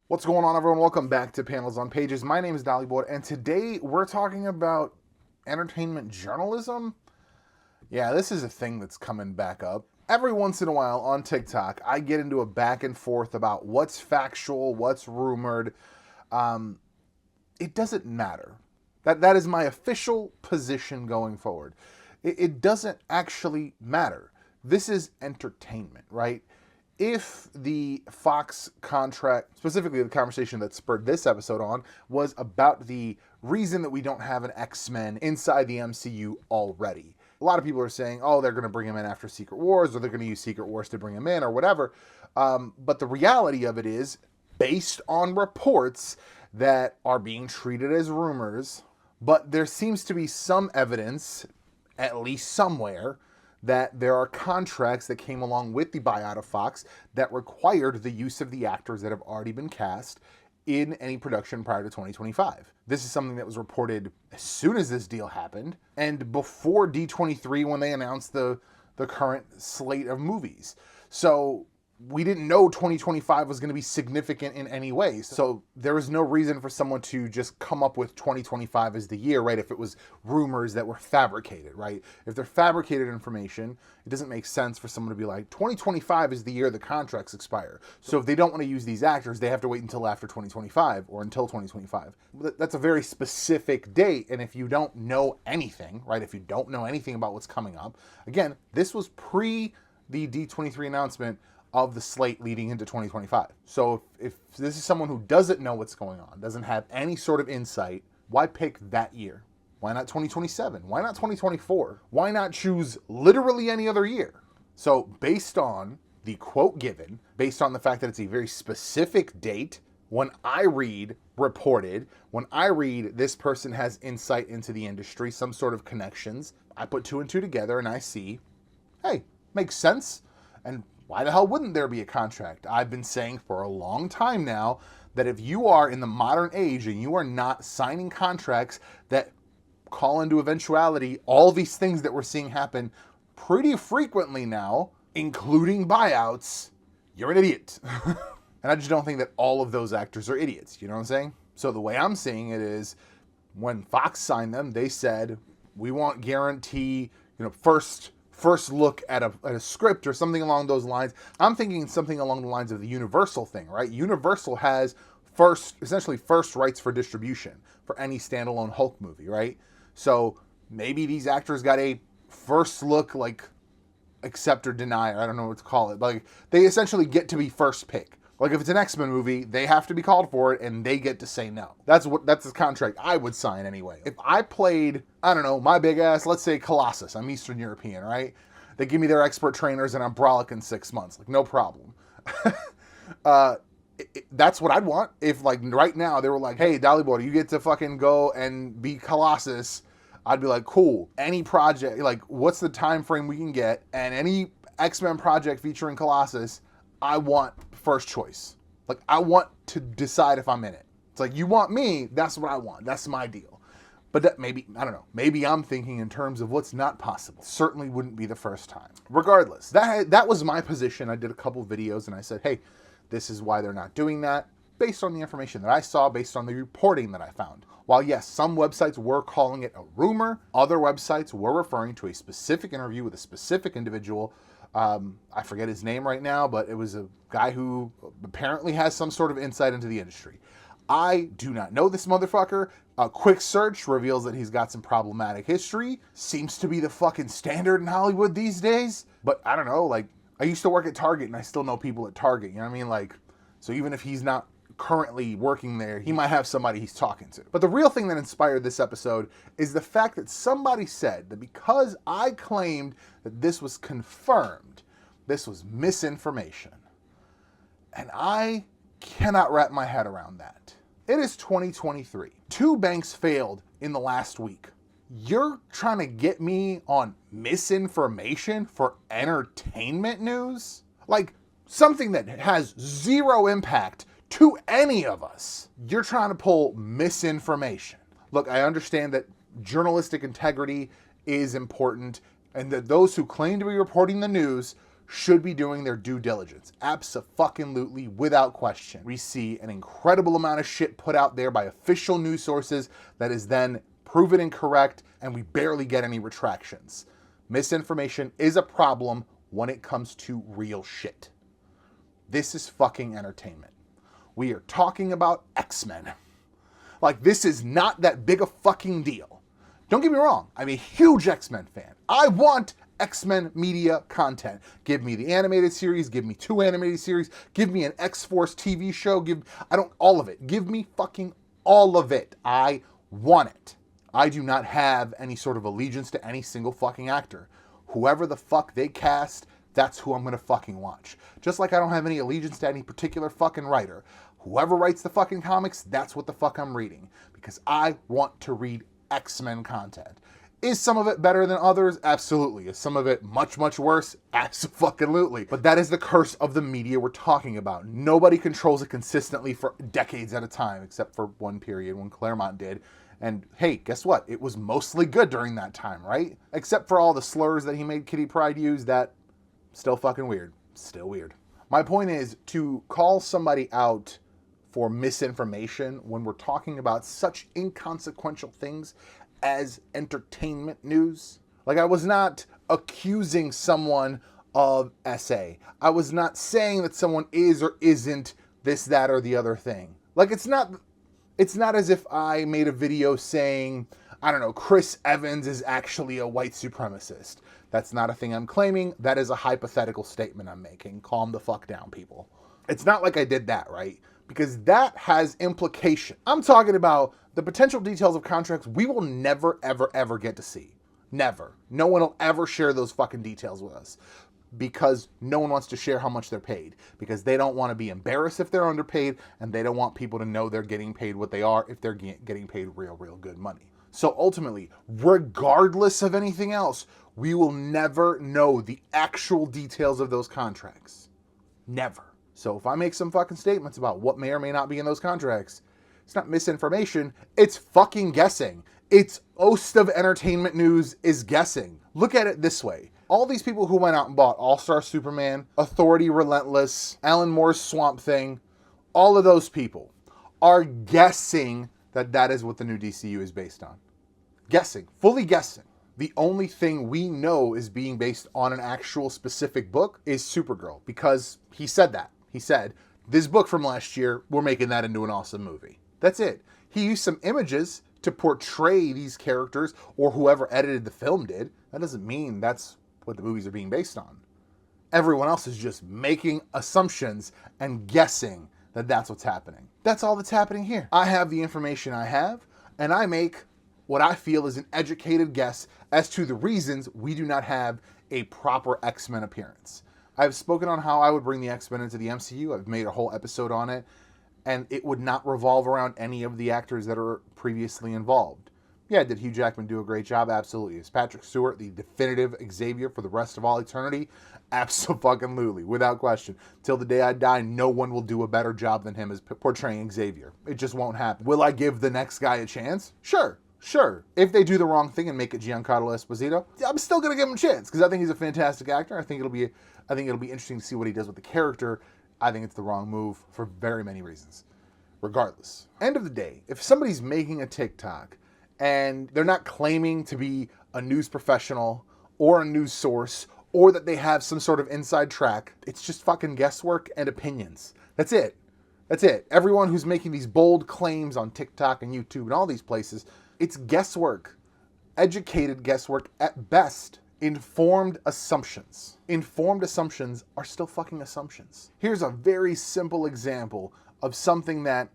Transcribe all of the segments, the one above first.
What's going on, everyone? Welcome back to Panels on Pages. My name is Dollyboard, and today we're talking about entertainment journalism. Yeah, this is a thing that's coming back up. Every once in a while on TikTok, I get into a back and forth about what's factual, what's rumored. It doesn't matter. That is my official position going forward. It doesn't actually matter. This is entertainment, right? If the Fox contract, specifically the conversation that spurred this episode on, was about the reason that we don't have an X-Men inside the MCU already. A lot of people are saying, oh, they're going to bring him in after Secret Wars, or they're going to use Secret Wars to bring him in, or whatever. But the reality of it is, based on reports that are being treated as rumors, but there seems to be some evidence, at least somewhere, that there are contracts that came along with the buyout of Fox that required the use of the actors that have already been cast in any production prior to 2025. This is something that was reported as soon as this deal happened and before D23 when they announced the current slate of movies. So we didn't know 2025 was going to be significant in any way. So there was no reason for someone to just come up with 2025 as the year, right? If it was rumors that were fabricated, right? If they're fabricated information, it doesn't make sense for someone to be like, 2025 is the year the contracts expire. So if they don't want to use these actors, they have to wait until after 2025 or until 2025. That's a very specific date. And if you don't know anything, right? If you don't know anything about what's coming up, again, this was pre the D23 announcement of the slate leading into 2025. So if this is someone who doesn't know what's going on, doesn't have any sort of insight, why pick that year? Why not 2027? Why not 2024? Why not choose literally any other year? So based on the quote given, based on the fact that it's a very specific date, when I read reported, when I read this person has insight into the industry, some sort of connections, I put two and two together and I see, hey, makes sense. And why the hell wouldn't there be a contract? I've been saying for a long time now that if you are in the modern age and you are not signing contracts that call into eventuality all these things that we're seeing happen pretty frequently now, including buyouts, you're an idiot. And I just don't think that all of those actors are idiots. You know what I'm saying? So the way I'm seeing it is when Fox signed them, they said, we want guarantee, first look at a script or something along those lines. I'm thinking something along the lines of the Universal thing, right? Universal has essentially first rights for distribution for any standalone Hulk movie, right? So maybe these actors got a first look, like accept or deny, or I don't know what to call it. Like they essentially get to be first pick. Like if it's an X-Men movie, they have to be called for it and they get to say no. That's the contract I would sign anyway. If I played, I don't know, my big ass, let's say Colossus, I'm Eastern European, right? They give me their expert trainers and I'm brolic in 6 months. Like no problem. That's what I'd want. If like right now they were like, hey, Dollyboy, you get to fucking go and be Colossus, I'd be like, cool. Any project, like what's the time frame we can get? And any X-Men project featuring Colossus, I want first choice. Like I want to decide if I'm in it. It's like you want me, that's what I want. That's my deal. But that maybe, I don't know, maybe I'm thinking in terms of what's not possible. Certainly wouldn't be the first time. Regardless, that was my position. I did a couple videos and I said, hey, this is why they're not doing that, based on the information that I saw, based on the reporting that I found. While yes, some websites were calling it a rumor, other websites were referring to a specific interview with a specific individual. I forget his name right now, but it was a guy who apparently has some sort of insight into the industry. I do not know this motherfucker. A quick search reveals that he's got some problematic history. Seems to be the fucking standard in Hollywood these days. But I don't know, like, I used to work at Target and I still know people at Target, you know what I mean? Like, so even if he's not currently working there, he might have somebody he's talking to. But the real thing that inspired this episode is the fact that somebody said that because I claimed that this was confirmed, this was misinformation. And I cannot wrap my head around that. It is 2023. 2 banks failed in the last week. You're trying to get me on misinformation for entertainment news? Like something that has zero impact to any of us. You're trying to pull misinformation. Look, I understand that journalistic integrity is important and that those who claim to be reporting the news should be doing their due diligence. Abso-fucking-lutely, without question. We see an incredible amount of shit put out there by official news sources that is then proven incorrect, and we barely get any retractions. Misinformation is a problem when it comes to real shit. This is fucking entertainment. We are talking about X-Men. Like, this is not that big a fucking deal. Don't get me wrong, I'm a huge X-Men fan. I want X-Men media content. Give me the animated series, give me 2 animated series, give me an X-Force TV show, all of it. Give me fucking all of it. I want it. I do not have any sort of allegiance to any single fucking actor. Whoever the fuck they cast, that's who I'm gonna fucking watch. Just like I don't have any allegiance to any particular fucking writer. Whoever writes the fucking comics, that's what the fuck I'm reading. Because I want to read X-Men content. Is some of it better than others? Absolutely. Is some of it much, much worse? Absolutely. But that is the curse of the media we're talking about. Nobody controls it consistently for decades at a time, except for one period when Claremont did. And hey, guess what? It was mostly good during that time, right? Except for all the slurs that he made Kitty Pryde use, that still fucking weird. Still weird. My point is to call somebody out for misinformation when we're talking about such inconsequential things as entertainment news. Like, I was not accusing someone of SA. I was not saying that someone is or isn't this, that, or the other thing. Like, it's not as if I made a video saying, I don't know, Chris Evans is actually a white supremacist. That's not a thing I'm claiming. That is a hypothetical statement I'm making. Calm the fuck down, people. It's not like I did that, right? Because that has implication. I'm talking about the potential details of contracts we will never, ever, ever get to see. Never. No one will ever share those fucking details with us. Because no one wants to share how much they're paid. Because they don't want to be embarrassed if they're underpaid, and they don't want people to know they're getting paid what they are if they're getting paid real, real good money. So ultimately, regardless of anything else, we will never know the actual details of those contracts. Never. So if I make some fucking statements about what may or may not be in those contracts, it's not misinformation, it's fucking guessing. It's most of entertainment news is guessing. Look at it this way. All these people who went out and bought All-Star Superman, Authority Relentless, Alan Moore's Swamp Thing, all of those people are guessing that that is what the new DCU is based on. Guessing, fully guessing. The only thing we know is being based on an actual specific book is Supergirl, because he said that. He said, this book from last year, we're making that into an awesome movie. That's it. He used some images to portray these characters, or whoever edited the film did. That doesn't mean that's what the movies are being based on. Everyone else is just making assumptions and guessing that that's what's happening. That's all that's happening here. I have the information I have, and I make what I feel is an educated guess as to the reasons we do not have a proper X-Men appearance. I've spoken on how I would bring the X-Men into the MCU. I've made a whole episode on it, and it would not revolve around any of the actors that are previously involved. Yeah, did Hugh Jackman do a great job? Absolutely. Is Patrick Stewart the definitive Xavier for the rest of all eternity? Absolutely, without question. Till the day I die, no one will do a better job than him as portraying Xavier. It just won't happen. Will I give the next guy a chance? Sure. If they do the wrong thing and make it Giancarlo Esposito, I'm still gonna give him a chance because I think he's a fantastic actor. I think it'll be interesting to see what he does with the character. I think it's the wrong move for very many reasons. Regardless, end of the day, if somebody's making a TikTok and they're not claiming to be a news professional or a news source or that they have some sort of inside track, it's just fucking guesswork and opinions. That's it. Everyone who's making these bold claims on TikTok and YouTube and all these places, it's guesswork. Educated guesswork at best. Informed assumptions. Informed assumptions are still fucking assumptions. Here's a very simple example of something that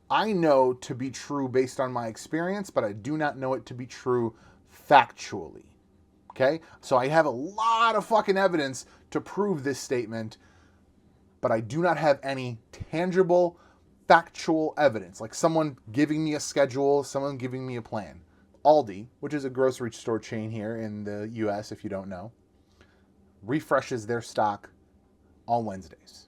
I know to be true based on my experience, but I do not know it to be true factually. Okay? So I have a lot of fucking evidence to prove this statement, but I do not have any tangible, factual evidence. Like someone giving me a schedule, someone giving me a plan. Aldi, which is a grocery store chain here in the US, if you don't know, refreshes their stock on Wednesdays.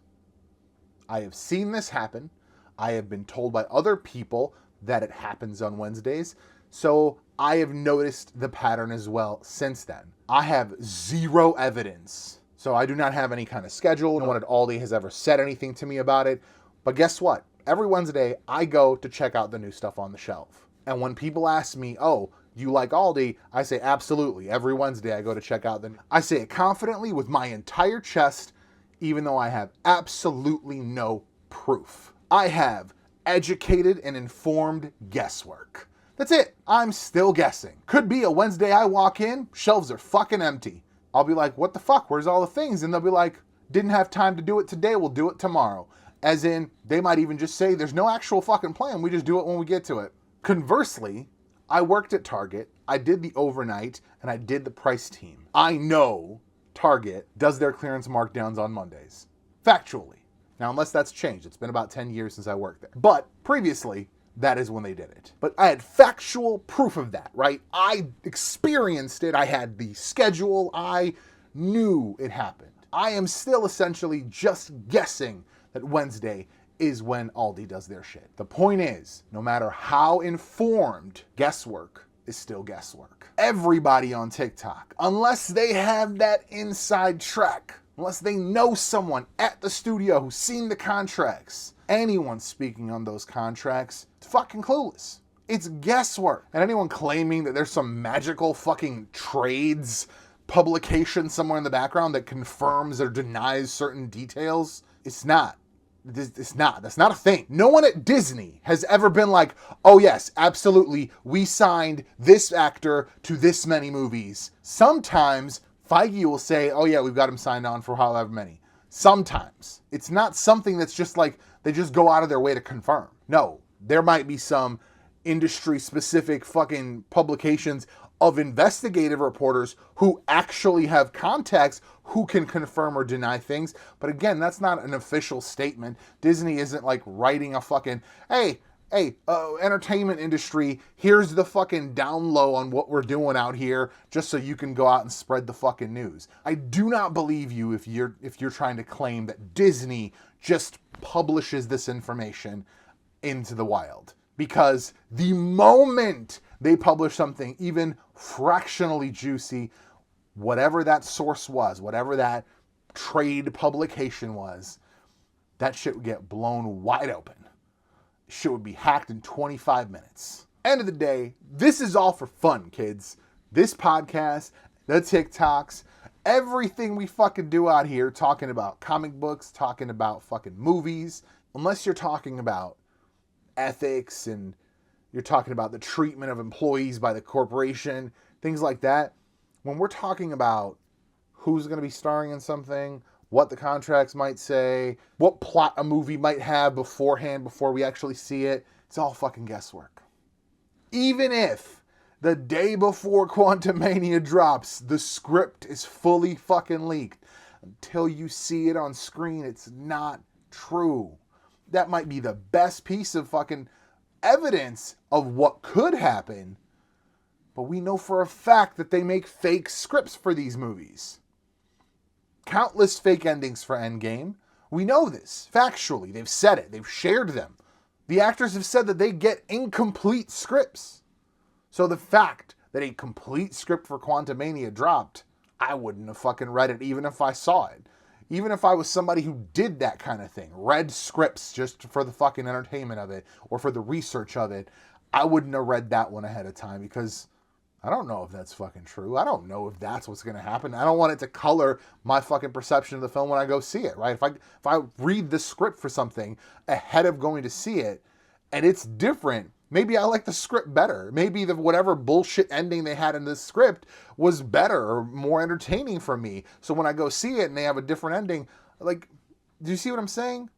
I have seen this happen. I have been told by other people that it happens on Wednesdays. So I have noticed the pattern as well since then. I have zero evidence So I do not have any kind of schedule. No one at Aldi has ever said anything to me about it. But guess what? Every Wednesday, I go to check out the new stuff on the shelf. And when people ask me, oh, do you like Aldi? I say, absolutely. Every Wednesday, I go to check out I say it confidently with my entire chest, even though I have absolutely no proof. I have educated and informed guesswork. That's it. I'm still guessing. Could be a Wednesday I walk in, shelves are fucking empty. I'll be like, what the fuck? Where's all the things? And they'll be like, didn't have time to do it today, we'll do it tomorrow. As in, they might even just say, there's no actual fucking plan, we just do it when we get to it. Conversely, I worked at Target, I did the overnight, and I did the price team. I know Target does their clearance markdowns on Mondays. Factually. Now, unless that's changed, it's been about 10 years since I worked there. But previously, that is when they did it. But I had factual proof of that, right? I experienced it, I had the schedule, I knew it happened. I am still essentially just guessing that Wednesday is when Aldi does their shit. The point is, no matter how informed, guesswork is still guesswork. Everybody on TikTok, unless they have that inside track, unless they know someone at the studio who's seen the contracts, anyone speaking on those contracts, it's fucking clueless. It's guesswork. And anyone claiming that there's some magical fucking trades publication somewhere in the background that confirms or denies certain details, it's not. It's not. That's not a thing. No one at Disney has ever been like, oh yes, absolutely, we signed this actor to this many movies. Sometimes Feige will say, oh yeah, we've got him signed on for however many. Sometimes. It's not something that's just like, they just go out of their way to confirm. No, there might be some industry-specific fucking publications of investigative reporters who actually have contacts who can confirm or deny things. But again, that's not an official statement. Disney isn't like writing a fucking, hey, entertainment industry, here's the fucking down low on what we're doing out here, just so you can go out and spread the fucking news. I do not believe you if you're trying to claim that Disney just publishes this information into the wild. Because the moment they publish something even fractionally juicy, whatever that source was, whatever that trade publication was, that shit would get blown wide open. Shit would be hacked in 25 minutes. End of the day, this is all for fun, kids. This podcast, the TikToks, everything we fucking do out here, talking about comic books, talking about fucking movies, unless you're talking about ethics and you're talking about the treatment of employees by the corporation, things like that. When we're talking about who's going to be starring in something, what the contracts might say, what plot a movie might have beforehand before we actually see it, it's all fucking guesswork. Even if the day before Quantumania drops, the script is fully fucking leaked, until you see it on screen, it's not true. That might be the best piece of fucking evidence of what could happen, but we know for a fact that they make fake scripts for these movies. Countless fake endings for Endgame. We know this, factually. They've said it. They've shared them. The actors have said that they get incomplete scripts. So the fact that a complete script for Quantumania dropped, I wouldn't have fucking read it even if I saw it. Even if I was somebody who did that kind of thing, read scripts just for the fucking entertainment of it, or for the research of it, I wouldn't have read that one ahead of time because I don't know if that's fucking true. I don't know if that's what's going to happen. I don't want it to color my fucking perception of the film when I go see it, right? If I read the script for something ahead of going to see it, and it's different, maybe I like the script better. Maybe whatever bullshit ending they had in this script was better or more entertaining for me. So when I go see it and they have a different ending, like, do you see what I'm saying?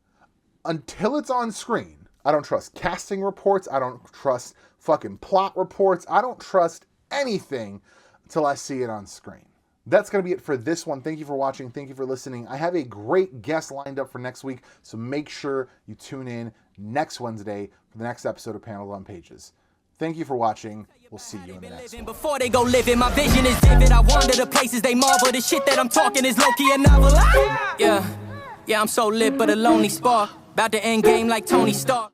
Until it's on screen, I don't trust casting reports. I don't trust fucking plot reports. I don't trust anything until I see it on screen. That's going to be it for this one. Thank you for watching. Thank you for listening. I have a great guest lined up for next week, so make sure you tune in next Wednesday for the next episode of Panels on Pages. Thank you for watching. We'll see you in the next one. Before they go living, my vision is vivid. I wander the places they marvel. The shit that I'm talking is low-key a novel. Yeah, I'm so lit, but a lonely spark. About to end game like Tony Stark.